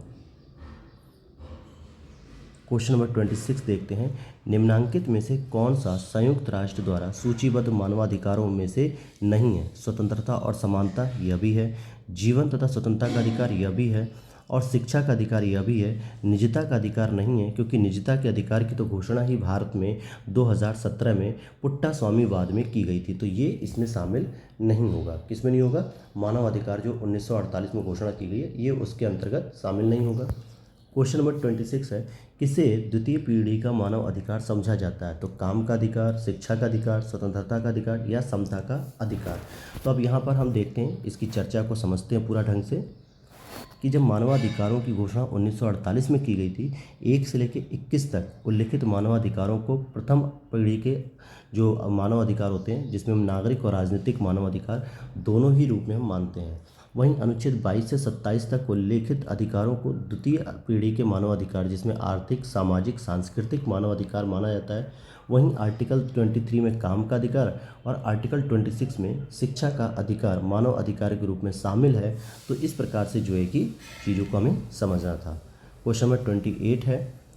क्वेश्चन नंबर 26 देखते हैं, निम्नांकित में से कौन सा संयुक्त राष्ट्र द्वारा सूचीबद्ध मानवाधिकारों में से नहीं है। स्वतंत्रता और समानता यह भी है, जीवन तथा स्वतंत्रता का अधिकार यह भी है और शिक्षा का अधिकार यह भी है। निजता का अधिकार नहीं है क्योंकि निजता के अधिकार की तो घोषणा ही भारत में 2017 में पुट्टा स्वामीवाद में की गई थी। तो ये इसमें शामिल नहीं होगा। किस में नहीं होगा? मानव अधिकार जो 1948 में घोषणा की गई है ये उसके अंतर्गत शामिल नहीं होगा। क्वेश्चन नंबर 26 है, किसे द्वितीय पीढ़ी का मानव अधिकार समझा जाता है। तो काम का अधिकार, शिक्षा का अधिकार, स्वतंत्रता का अधिकार या समता का अधिकार। तो अब यहाँ पर हम देखते हैं इसकी चर्चा को समझते हैं पूरा ढंग से कि जब मानवाधिकारों की घोषणा 1948 में की गई थी 1 से लेकर 21 तक उल्लिखित मानवाधिकारों को प्रथम पीढ़ी के जो मानव अधिकार होते हैं जिसमें हम नागरिक और राजनीतिक मानवाधिकार दोनों ही रूप में हम मानते हैं। वहीं अनुच्छेद 22 से 27 तक उल्लेखित अधिकारों को द्वितीय पीढ़ी के मानवाधिकार जिसमें आर्थिक, सामाजिक, सांस्कृतिक मानवाधिकार माना जाता है। वहीं आर्टिकल 23 में काम का अधिकार और आर्टिकल 26 में शिक्षा का अधिकार मानव अधिकार के रूप में शामिल है। तो इस प्रकार से जो है कि चीज़ों को हमें समझना था। क्वेश्चन नंबर 28 है,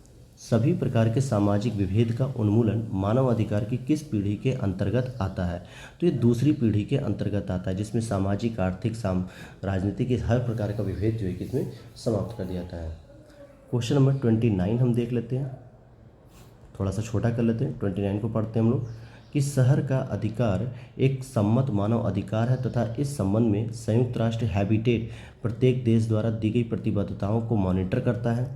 सभी प्रकार के सामाजिक विभेद का उन्मूलन मानव अधिकार की किस पीढ़ी के अंतर्गत आता है। तो ये दूसरी पीढ़ी के अंतर्गत आता है जिसमें सामाजिक, आर्थिक, राजनीतिक हर प्रकार का विभेद जो है कि इसमें समाप्त कर दिया जाता है। क्वेश्चन नंबर 29 हम देख लेते हैं, थोड़ा सा छोटा कर लेते हैं। 29 को पढ़ते हैं हम लोग कि शहर का अधिकार एक सम्मत मानव अधिकार है तथा इस संबंध में संयुक्त राष्ट्र हैबिटेट प्रत्येक देश द्वारा दी गई प्रतिबद्धताओं को मॉनिटर करता है।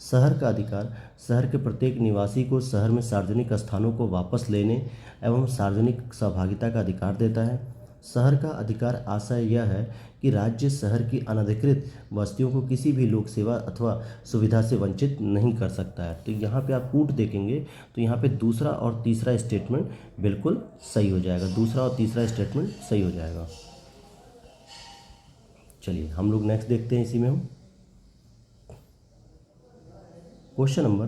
शहर का अधिकार शहर के प्रत्येक निवासी को शहर में सार्वजनिक स्थानों को वापस लेने एवं सार्वजनिक सहभागिता का अधिकार देता है। शहर का अधिकार आशय यह है कि राज्य शहर की अनधिकृत बस्तियों को किसी भी लोक सेवा अथवा सुविधा से वंचित नहीं कर सकता है। तो यहाँ पे आप कूट देखेंगे तो यहाँ पे दूसरा और तीसरा स्टेटमेंट बिल्कुल सही हो जाएगा। दूसरा और तीसरा स्टेटमेंट सही हो जाएगा। चलिए हम लोग नेक्स्ट देखते हैं इसी में हम। क्वेश्चन नंबर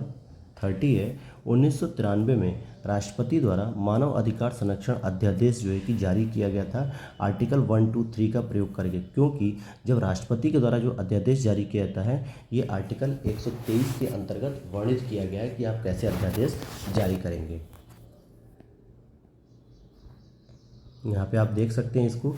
30 है, 1993 में राष्ट्रपति द्वारा मानव अधिकार संरक्षण अध्यादेश जो है कि जारी किया गया था आर्टिकल 1, 2, 3 का प्रयोग करके। क्योंकि जब राष्ट्रपति के द्वारा जो अध्यादेश जारी किया जाता है ये आर्टिकल 123 के अंतर्गत वर्णित किया गया है कि आप कैसे अध्यादेश जारी करेंगे। यहाँ पे आप देख सकते हैं इसको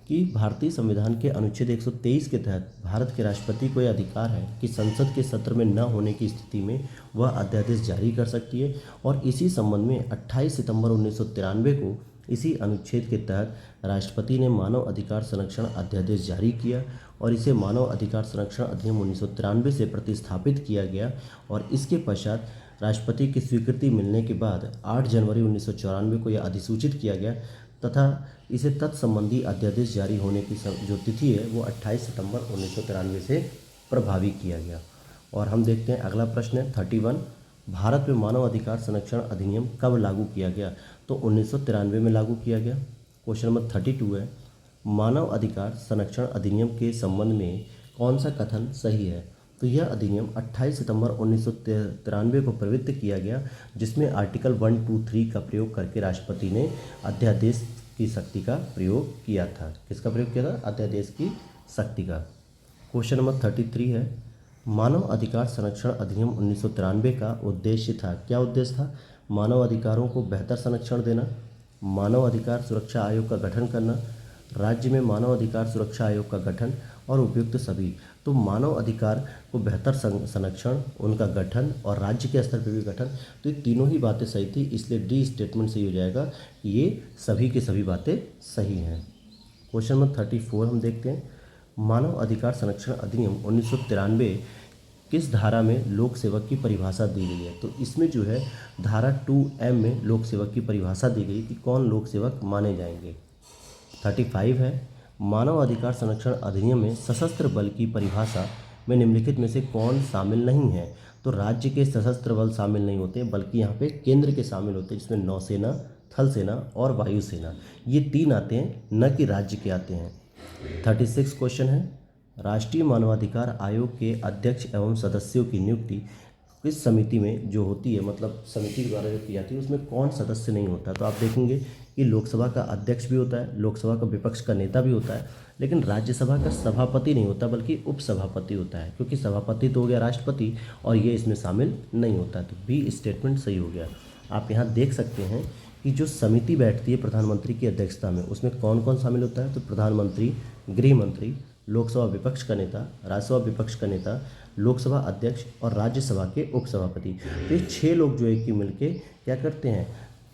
कि भारतीय संविधान के अनुच्छेद 123 के तहत भारत के राष्ट्रपति को यह अधिकार है कि संसद के सत्र में न होने की स्थिति में वह अध्यादेश जारी कर सकती है। और इसी संबंध में 28 सितंबर 1993 को इसी अनुच्छेद के तहत राष्ट्रपति ने मानव अधिकार संरक्षण अध्यादेश जारी किया और इसे मानव अधिकार संरक्षण अधिनियम 1993 से प्रतिस्थापित किया गया। और इसके पश्चात राष्ट्रपति की स्वीकृति मिलने के बाद 8 जनवरी 1994 को यह अधिसूचित किया गया तथा इसे तत्संबंधी अध्यादेश जारी होने की जो तिथि है वो 28 सितंबर 1993 से प्रभावी किया गया। और हम देखते हैं अगला प्रश्न है 31, भारत में मानव अधिकार संरक्षण अधिनियम कब लागू किया गया। तो 1993 में लागू किया गया। क्वेश्चन नंबर 32 है, मानव अधिकार संरक्षण अधिनियम के संबंध में कौन सा कथन सही है। तो यह अधिनियम 28 सितंबर 1993 को प्रवृत्त किया गया, जिसमें आर्टिकल 123 का प्रयोग करके राष्ट्रपति ने अध्यादेश की शक्ति का प्रयोग किया था। किसका प्रयोग किया था? अध्यादेश की शक्ति का। क्वेश्चन नंबर 33 है, मानव अधिकार संरक्षण अधिनियम 1993 का उद्देश्य था। क्या उद्देश्य था? मानव अधिकारों को बेहतर संरक्षण देना, मानव अधिकार सुरक्षा आयोग का गठन करना, राज्य में मानव अधिकार सुरक्षा आयोग का गठन और उपयुक्त सभी। तो मानव अधिकार को बेहतर संरक्षण, उनका गठन और राज्य के स्तर पर भी गठन, तो ये तीनों ही बातें सही थी, इसलिए डी स्टेटमेंट सही हो जाएगा कि ये सभी की सभी बातें सही हैं। क्वेश्चन नंबर 34 हम देखते हैं, मानव अधिकार संरक्षण अधिनियम 1993 किस धारा में लोक सेवक की परिभाषा दी गई है? तो इसमें जो है धारा 2M में लोक सेवक की परिभाषा दी गई कि कौन लोक सेवक माने जाएंगे। 35 है, मानव अधिकार संरक्षण अधिनियम में सशस्त्र बल की परिभाषा में निम्नलिखित में से कौन शामिल नहीं है? तो राज्य के सशस्त्र बल शामिल नहीं होते, बल्कि यहाँ पे केंद्र के शामिल होते हैं, जिसमें नौसेना, थल सेना और वायुसेना, ये तीन आते हैं, न कि राज्य के आते हैं। 36 क्वेश्चन है, राष्ट्रीय मानवाधिकार आयोग के अध्यक्ष एवं सदस्यों की नियुक्ति किस समिति में जो होती है, मतलब समिति के द्वारा जो की जाती है, उसमें कौन सदस्य नहीं होता? तो आप देखेंगे कि लोकसभा का अध्यक्ष भी होता है, लोकसभा का विपक्ष का नेता भी होता है, लेकिन राज्यसभा का सभापति नहीं होता, बल्कि उपसभापति होता है, क्योंकि सभापति तो हो गया राष्ट्रपति और ये इसमें शामिल नहीं होता। तो बी स्टेटमेंट सही हो गया। आप यहाँ देख सकते हैं कि जो समिति बैठती है प्रधानमंत्री की अध्यक्षता में, उसमें कौन कौन शामिल होता है? तो प्रधानमंत्री, गृह मंत्री, लोकसभा विपक्ष का नेता, राज्यसभा विपक्ष का नेता, लोकसभा अध्यक्ष और राज्यसभा के उपसभापति। तो ये 6 लोग जो है कि मिलके क्या करते हैं,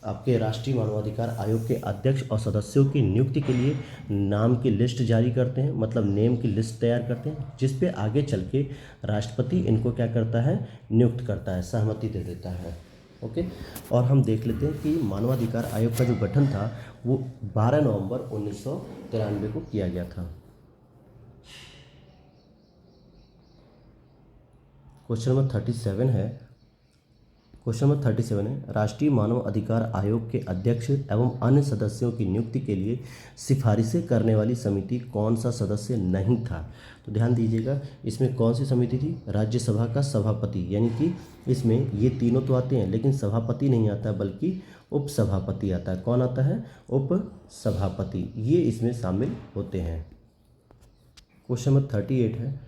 आपके राष्ट्रीय मानवाधिकार आयोग के अध्यक्ष और सदस्यों की नियुक्ति के लिए नाम की लिस्ट जारी करते हैं, मतलब नेम की लिस्ट तैयार करते हैं, जिस पे आगे चल के राष्ट्रपति इनको क्या करता है, नियुक्त करता है, सहमति दे देता है। ओके, और हम देख लेते हैं कि मानवाधिकार आयोग का जो गठन था वो 12 नवंबर 1993 को किया गया था। क्वेश्चन नंबर 37 है, राष्ट्रीय मानव अधिकार आयोग के अध्यक्ष एवं अन्य सदस्यों की नियुक्ति के लिए सिफारिशें करने वाली समिति कौन सा सदस्य नहीं था? तो ध्यान दीजिएगा, इसमें कौन सी समिति थी? राज्यसभा का सभापति, यानी कि इसमें ये तीनों तो आते हैं, लेकिन सभापति नहीं आता, बल्कि उपसभापति आता है। कौन आता है? उपसभापति, ये इसमें शामिल होते हैं। क्वेश्चन नंबर 38 है,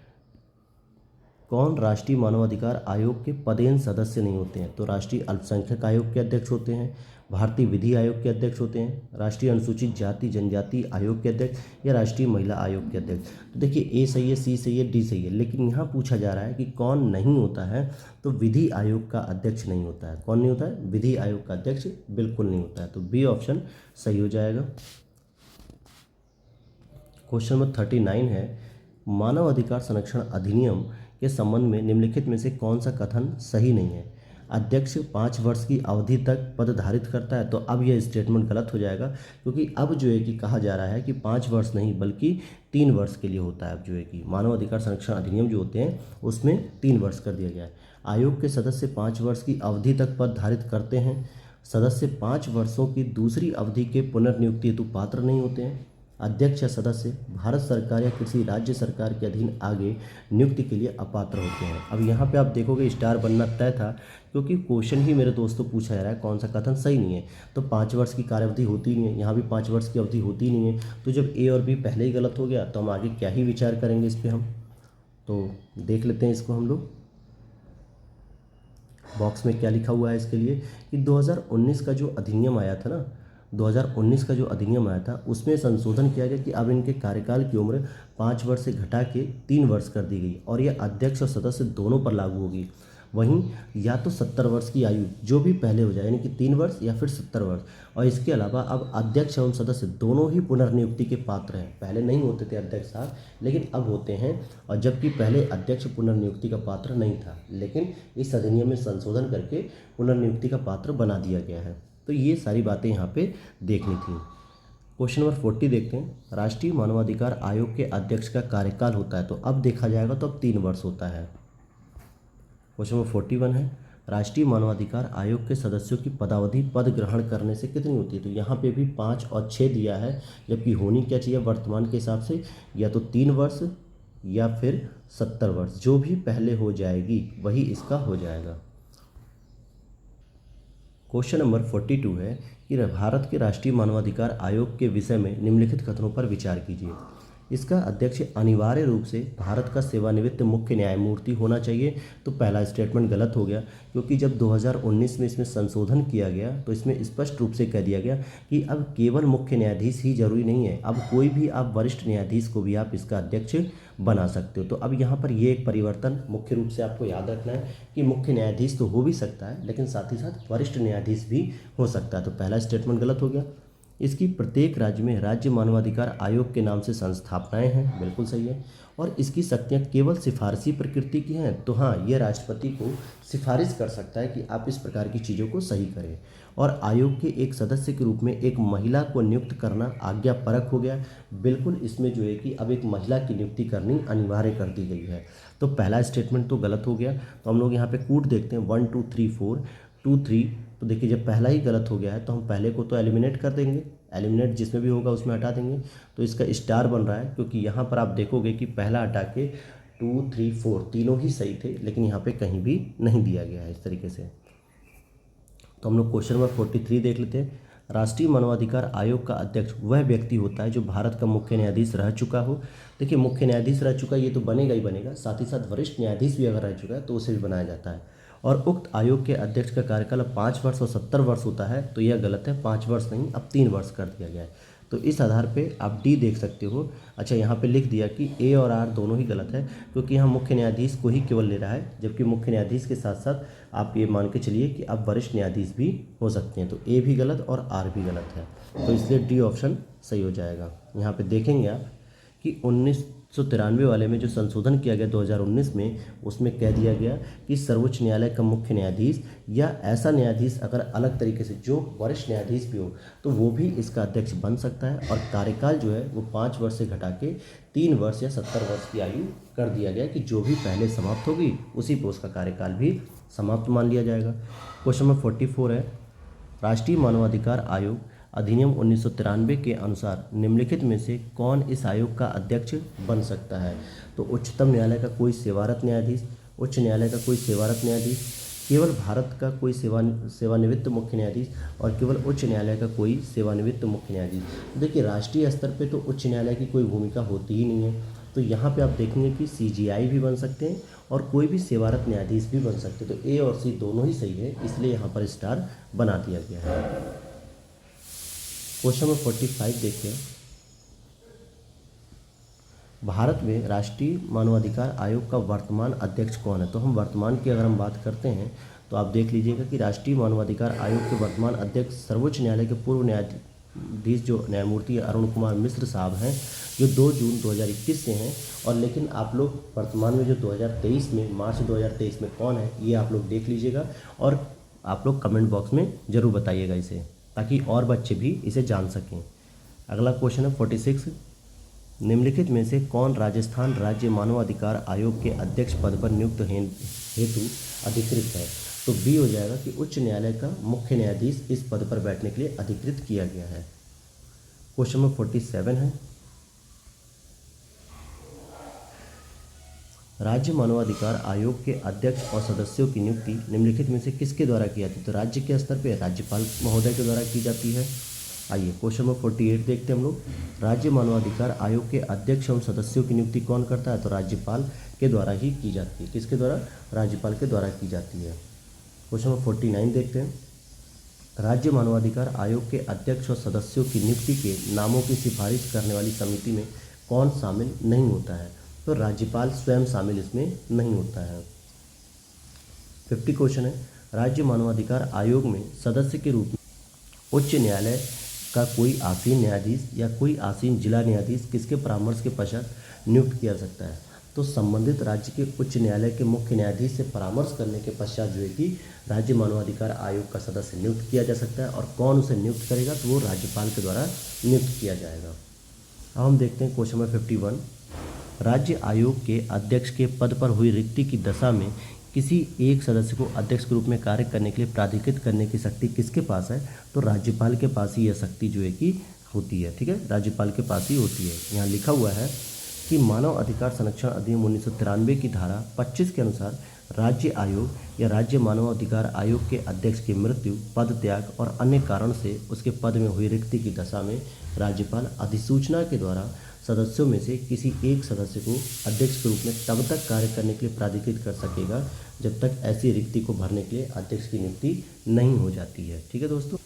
कौन राष्ट्रीय मानवाधिकार आयोग के पदेन सदस्य नहीं होते हैं? तो राष्ट्रीय अल्पसंख्यक आयोग के अध्यक्ष होते हैं, भारतीय विधि आयोग के अध्यक्ष होते हैं, राष्ट्रीय अनुसूचित जाति जनजाति आयोग के अध्यक्ष या राष्ट्रीय महिला आयोग के अध्यक्ष। तो देखिए ए सही है, सी सही है, डी सही है, लेकिन यहाँ पूछा जा रहा है कि कौन नहीं होता है? तो विधि आयोग का अध्यक्ष नहीं होता है। कौन नहीं होता है? विधि आयोग का अध्यक्ष बिल्कुल नहीं होता है। तो बी ऑप्शन सही हो जाएगा। क्वेश्चन नंबर 39 है, मानव अधिकार संरक्षण अधिनियम के संबंध में निम्नलिखित में से कौन सा कथन सही नहीं है? अध्यक्ष 5 वर्ष की अवधि तक पद धारित करता है। तो अब यह स्टेटमेंट गलत हो जाएगा, क्योंकि अब जो है कि कहा जा रहा है कि 5 वर्ष नहीं बल्कि 3 वर्ष के लिए होता है। अब जो है कि मानव अधिकार संरक्षण अधिनियम जो होते हैं उसमें 3 वर्ष कर दिया गया है। आयोग के सदस्य 5 वर्ष की अवधि तक पद धारित करते हैं। सदस्य 5 वर्षों की दूसरी अवधि के पुनर्नियुक्ति हेतु पात्र नहीं होते हैं। अध्यक्ष या सदस्य भारत सरकार या किसी राज्य सरकार के अधीन आगे नियुक्ति के लिए अपात्र होते हैं। अब यहाँ पे आप देखोगे स्टार बनना तय था, क्योंकि क्वेश्चन ही मेरे दोस्तों पूछा जा रहा है कौन सा कथन सही नहीं है। तो 5 वर्ष की कार्यावधि होती नहीं है, यहाँ भी 5 वर्ष की अवधि होती नहीं है। तो जब ए और बी पहले ही गलत हो गया तो हम आगे क्या ही विचार करेंगे इस पर। हम तो देख लेते हैं इसको। हम लोग बॉक्स में क्या लिखा हुआ है इसके लिए कि 2019 का जो अधिनियम आया था ना, 2019 का जो अधिनियम आया था उसमें संशोधन किया गया कि अब इनके कार्यकाल की उम्र 5 वर्ष से घटा के 3 वर्ष कर दी गई और यह अध्यक्ष और सदस्य दोनों पर लागू होगी। वहीं या तो 70 वर्ष की आयु जो भी पहले हो जाए, यानी कि 3 वर्ष या फिर 70 वर्ष। और इसके अलावा अब अध्यक्ष एवं सदस्य दोनों ही पुनर्नियुक्ति के पात्र हैं। पहले नहीं होते थे अध्यक्ष साहब, लेकिन अब होते हैं। और जबकि पहले अध्यक्ष पुनर्नियुक्ति का पात्र नहीं था, लेकिन इस अधिनियम में संशोधन करके पुनर्नियुक्ति का पात्र बना दिया गया है। तो ये सारी बातें यहाँ पे देखनी थी। क्वेश्चन नंबर 40 देखते हैं, राष्ट्रीय मानवाधिकार आयोग के अध्यक्ष का कार्यकाल होता है, तो अब देखा जाएगा तो अब 3 वर्ष होता है। क्वेश्चन नंबर 41 है, राष्ट्रीय मानवाधिकार आयोग के सदस्यों की पदावधि पद ग्रहण करने से कितनी होती है? तो यहाँ पे भी 5 और 6 दिया है, जबकि होनी क्या चाहिए वर्तमान के हिसाब से, या तो 3 वर्ष या फिर 70 वर्ष, जो भी पहले हो जाएगी वही इसका हो जाएगा। क्वेश्चन नंबर 42 है कि भारत के राष्ट्रीय मानवाधिकार आयोग के विषय में निम्नलिखित कथनों पर विचार कीजिए। इसका अध्यक्ष अनिवार्य रूप से भारत का सेवानिवृत्त मुख्य न्यायमूर्ति होना चाहिए। तो पहला स्टेटमेंट गलत हो गया, क्योंकि जब 2019 में इसमें संशोधन किया गया तो इसमें स्पष्ट रूप से कह दिया गया कि अब केवल मुख्य न्यायाधीश ही जरूरी नहीं है, अब कोई भी आप वरिष्ठ न्यायाधीश को भी आप इसका अध्यक्ष बना सकते हो। तो अब यहाँ पर ये एक परिवर्तन मुख्य रूप से आपको याद रखना है कि मुख्य न्यायाधीश तो हो भी सकता है, लेकिन साथ ही साथ वरिष्ठ न्यायाधीश भी हो सकता है। तो पहला स्टेटमेंट गलत हो गया। इसकी प्रत्येक राज्य में राज्य मानवाधिकार आयोग के नाम से संस्थापनाएं हैं, बिल्कुल सही है। और इसकी शक्तियां केवल सिफारसी प्रकृति की हैं, तो हाँ, ये राष्ट्रपति को सिफारिश कर सकता है कि आप इस प्रकार की चीज़ों को सही करें। और आयोग के एक सदस्य के रूप में एक महिला को नियुक्त करना आज्ञापरक हो गया, बिल्कुल इसमें जो है कि अब एक महिला की नियुक्ति करनी अनिवार्य कर दी गई है। तो पहला स्टेटमेंट तो गलत हो गया। तो हम लोग यहाँ पे कूट देखते हैं 1 2 3 4 2 3। तो देखिए, जब पहला ही गलत हो गया है तो हम पहले को तो एलिमिनेट कर देंगे, एलिमिनेट जिसमें भी होगा उसमें हटा देंगे। तो इसका स्टार बन रहा है, क्योंकि यहाँ पर आप देखोगे कि पहला हटा के 2 3 4 तीनों ही सही थे, लेकिन यहाँ पे कहीं भी नहीं दिया गया है इस तरीके से। तो हम लोग क्वेश्चन नंबर 43 देख लेते हैं। राष्ट्रीय मानवाधिकार आयोग का अध्यक्ष वह व्यक्ति होता है जो भारत का मुख्य न्यायाधीश रह चुका हो। देखिए, मुख्य न्यायाधीश रह चुका ये तो बनेगा ही बनेगा, साथ ही साथ वरिष्ठ न्यायाधीश भी अगर रह चुका है तो उसे भी बनाया जाता है। और उक्त आयोग के अध्यक्ष का कार्यकाल 5 वर्ष और 70 वर्ष होता है, तो यह गलत है, 5 वर्ष नहीं, अब 3 वर्ष कर दिया गया है। तो इस आधार पे आप डी देख सकते हो। अच्छा, यहाँ पे लिख दिया कि ए और आर दोनों ही गलत है, क्योंकि यहाँ मुख्य न्यायाधीश को ही केवल ले रहा है, जबकि मुख्य न्यायाधीश के साथ साथ आप ये मान के चलिए कि आप वरिष्ठ न्यायाधीश भी हो सकते हैं। तो ए भी गलत और आर भी गलत है, तो इसलिए डी ऑप्शन सही हो जाएगा। यहाँ पे देखेंगे आप कि 1993 वाले में जो संशोधन किया गया 2019 में, उसमें कह दिया गया कि सर्वोच्च न्यायालय का मुख्य न्यायाधीश या ऐसा न्यायाधीश अगर अलग तरीके से जो वरिष्ठ न्यायाधीश भी हो तो वो भी इसका अध्यक्ष बन सकता है। और कार्यकाल जो है वो 5 वर्ष से घटा के 3 वर्ष या 70 वर्ष की आयु कर दिया गया कि जो भी पहले समाप्त होगी उसी पर उसका कार्यकाल भी समाप्त मान लिया जाएगा। क्वेश्चन नंबर 44 है, राष्ट्रीय मानवाधिकार आयोग अधिनियम 1993 के अनुसार निम्नलिखित में से कौन इस आयोग का अध्यक्ष बन सकता है। तो उच्चतम न्यायालय का कोई सेवारत न्यायाधीश, उच्च न्यायालय का कोई सेवारत न्यायाधीश, केवल भारत का कोई सेवानिवृत्त मुख्य न्यायाधीश और केवल उच्च न्यायालय का कोई सेवानिवृत्त मुख्य न्यायाधीश। देखिए, राष्ट्रीय स्तर पे तो उच्च न्यायालय की कोई भूमिका होती ही नहीं है, तो यहाँ पे आप देखेंगे कि CGI भी बन सकते हैं और कोई भी सेवारत न्यायाधीश भी बन सकते हैं। तो ए और सी दोनों ही सही है, इसलिए यहाँ पर स्टार बना दिया गया है। क्वेश्चन नंबर 45 देखिए, भारत में राष्ट्रीय मानवाधिकार आयोग का वर्तमान अध्यक्ष कौन है। तो हम वर्तमान की अगर हम बात करते हैं तो आप देख लीजिएगा कि राष्ट्रीय मानवाधिकार आयोग के वर्तमान अध्यक्ष सर्वोच्च न्यायालय के पूर्व न्यायाधीश जो न्यायमूर्ति अरुण कुमार मिश्र साहब हैं, जो 2 जून 2021 से हैं। और लेकिन आप लोग वर्तमान में जो 2023 में मार्च 2023 में कौन है ये आप लोग देख लीजिएगा, और आप लोग कमेंट बॉक्स में ज़रूर बताइएगा इसे, ताकि और बच्चे भी इसे जान सकें। अगला क्वेश्चन है 46, निम्नलिखित में से कौन राजस्थान राज्य मानवाधिकार आयोग के अध्यक्ष पद पर नियुक्त हेतु अधिकृत है। तो बी हो जाएगा कि उच्च न्यायालय का मुख्य न्यायाधीश इस पद पर बैठने के लिए अधिकृत किया गया है। क्वेश्चन नंबर 47 है, राज्य मानवाधिकार आयोग के अध्यक्ष और सदस्यों की नियुक्ति निम्नलिखित में से किसके द्वारा की जाती है। तो राज्य के स्तर पर राज्यपाल महोदय के द्वारा की जाती है। आइए क्वेश्चन नंबर 48 देखते हैं हम लोग। राज्य मानवाधिकार आयोग के अध्यक्ष एवं सदस्यों की नियुक्ति कौन करता है। तो राज्यपाल के द्वारा ही की जाती है। किसके द्वारा, राज्यपाल के द्वारा की जाती है। क्वेश्चन नंबर 49 देखते हैं, राज्य मानवाधिकार आयोग के अध्यक्ष और सदस्यों की नियुक्ति के नामों की सिफारिश करने वाली समिति में कौन शामिल नहीं होता है। तो राज्यपाल स्वयं शामिल इसमें नहीं होता है। 50 क्वेश्चन है, राज्य मानवाधिकार आयोग में सदस्य के रूप में उच्च न्यायालय का कोई आसीन न्यायाधीश या कोई आसीन जिला न्यायाधीश किसके परामर्श के पश्चात नियुक्त किया जा सकता है। तो संबंधित राज्य के उच्च न्यायालय के मुख्य न्यायाधीश से परामर्श करने के पश्चात जो है कि राज्य मानवाधिकार आयोग का सदस्य नियुक्त किया जा सकता है। और कौन उसे नियुक्त करेगा, तो वो राज्यपाल के द्वारा नियुक्त किया जाएगा। अब हम देखते हैं क्वेश्चन नंबर 51, राज्य आयोग के अध्यक्ष के पद पर हुई रिक्ति की दशा में किसी एक सदस्य को अध्यक्ष के रूप में कार्य करने के लिए प्राधिकृत करने की शक्ति किसके पास है। तो राज्यपाल के पास ही यह शक्ति जो है कि होती है। ठीक है, राज्यपाल के पास ही होती है। यहाँ लिखा हुआ है कि मानव अधिकार संरक्षण अधिनियम 1993 की धारा 25 के अनुसार राज्य आयोग या राज्य मानव अधिकार आयोग के अध्यक्ष की मृत्यु, पद त्याग और अन्य कारण से उसके पद में हुई रिक्ति की दशा में राज्यपाल अधिसूचना के द्वारा सदस्यों में से किसी एक सदस्य को अध्यक्ष के रूप में तब तक कार्य करने के लिए प्राधिकृत कर सकेगा जब तक ऐसी रिक्ति को भरने के लिए अध्यक्ष की नियुक्ति नहीं हो जाती है। ठीक है दोस्तों,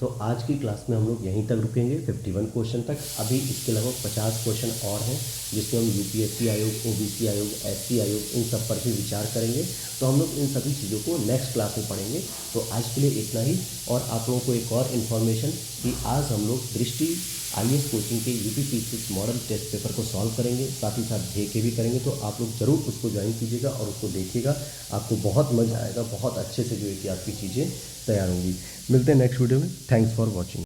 तो आज की क्लास में हम लोग यहीं तक रुकेंगे 51 क्वेश्चन तक। अभी इसके अलावा 50 क्वेश्चन और हैं जिसमें हम यूपीएससी आयोग, ओबीसी आयोग, एससी आयोग इन सब पर भी विचार करेंगे। तो हम लोग इन सभी चीज़ों को नेक्स्ट क्लास में पढ़ेंगे। तो आज के लिए इतना ही। और आप लोगों को एक और इन्फॉर्मेशन कि आज हम लोग दृष्टि आईएएस कोचिंग के यूपी मॉडल टेस्ट पेपर को सॉल्व करेंगे, साथ ही साथ जेके भी करेंगे। तो आप लोग ज़रूर उसको ज्वाइन कीजिएगा और उसको देखिएगा, आपको बहुत मज़ा आएगा। बहुत अच्छे से जो है कि आपकी चीज़ें तैयार होंगी। मिलते हैं नेक्स्ट वीडियो में। Thanks for watching.